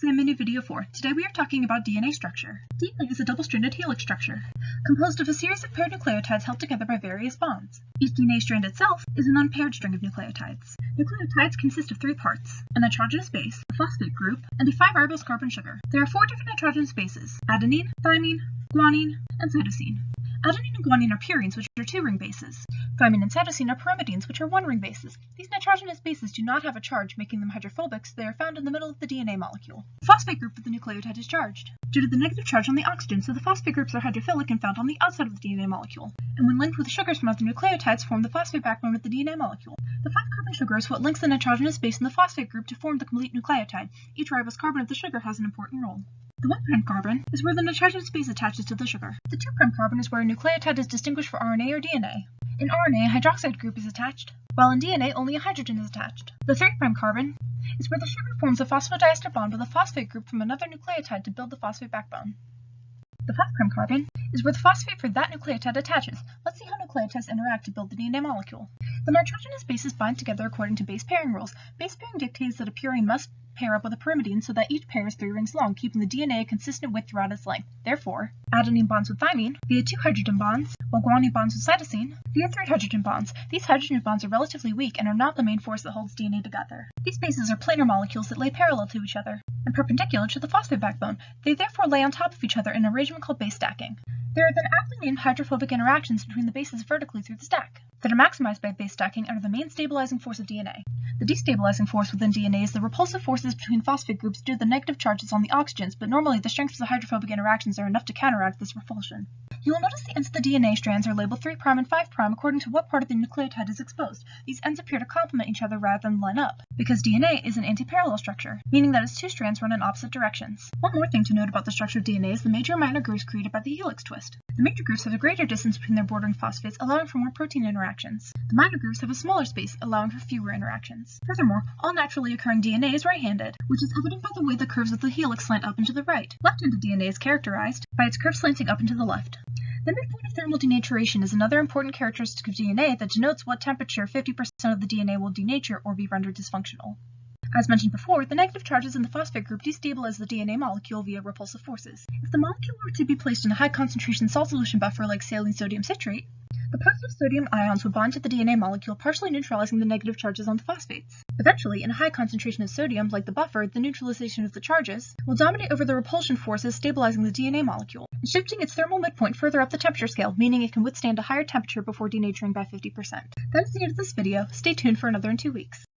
Sam Mini Video 4. Today we are talking about DNA structure. DNA is a double-stranded helix structure, composed of a series of paired nucleotides held together by various bonds. Each DNA strand itself is an unpaired string of nucleotides. Nucleotides consist of three parts: a nitrogenous base, a phosphate group, and a 5-ribose carbon sugar. There are 4 different nitrogenous bases: adenine, thymine, guanine, and cytosine. Adenine and guanine are purines, which are 2-ring bases. Thymine and cytosine are pyrimidines, which are 1-ring bases. These nitrogenous bases do not have a charge, making them hydrophobic, so they are found in the middle of the DNA molecule. The phosphate group of the nucleotide is charged due to the negative charge on the oxygen, so the phosphate groups are hydrophilic and found on the outside of the DNA molecule. And when linked with sugars from other nucleotides, form the phosphate backbone of the DNA molecule. The 5-carbon sugar is what links the nitrogenous base and the phosphate group to form the complete nucleotide. Each ribose carbon of the sugar has an important role. The 1' carbon is where the nitrogenous base attaches to the sugar. The 2' carbon is where a nucleotide is distinguished for RNA or DNA. In RNA, a hydroxide group is attached, while in DNA, only a hydrogen is attached. The 3' carbon is where the sugar forms a phosphodiester bond with a phosphate group from another nucleotide to build the phosphate backbone. The 5' carbon is where the phosphate for that nucleotide attaches. Let's see how nucleotides interact to build the DNA molecule. The nitrogenous bases bind together according to base pairing rules. Base pairing dictates that a purine must pair up with a pyrimidine so that each pair is 3 rings long, keeping the DNA a consistent width throughout its length. Therefore, adenine bonds with thymine via 2 hydrogen bonds, while guanine bonds with cytosine via 3 hydrogen bonds. These hydrogen bonds are relatively weak and are not the main force that holds DNA together. These bases are planar molecules that lay parallel to each other and perpendicular to the phosphate backbone. They therefore lay on top of each other in an arrangement called base stacking. There are then aptly named hydrophobic interactions between the bases vertically through the stack that are maximized by base stacking and are the main stabilizing force of DNA. The destabilizing force within DNA is the repulsive forces between phosphate groups due to the negative charges on the oxygens, but normally the strengths of the hydrophobic interactions are enough to counteract this repulsion. You will notice the ends of the DNA strands are labeled 3' and 5' according to what part of the nucleotide is exposed. These ends appear to complement each other rather than line up, because DNA is an antiparallel structure, meaning that its 2 strands run in opposite directions. One more thing to note about the structure of DNA is the major and minor grooves created by the helix twist. The major grooves have a greater distance between their bordering phosphates, allowing for more protein interactions. The minor grooves have a smaller space, allowing for fewer interactions. Furthermore, all naturally occurring DNA is right-handed, which is evident by the way the curves of the helix slant up and to the right. Left-handed DNA is characterized by its curves slanting up and to the left. The midpoint of thermal denaturation is another important characteristic of DNA that denotes what temperature 50% of the DNA will denature or be rendered dysfunctional. As mentioned before, the negative charges in the phosphate group destabilize the DNA molecule via repulsive forces. If the molecule were to be placed in a high-concentration salt solution buffer like saline sodium citrate, the positive sodium ions would bond to the DNA molecule, partially neutralizing the negative charges on the phosphates. Eventually, in a high concentration of sodium, like the buffer, the neutralization of the charges will dominate over the repulsion forces stabilizing the DNA molecule, and shifting its thermal midpoint further up the temperature scale, meaning it can withstand a higher temperature before denaturing by 50%. That is the end of this video. Stay tuned for another in 2 weeks.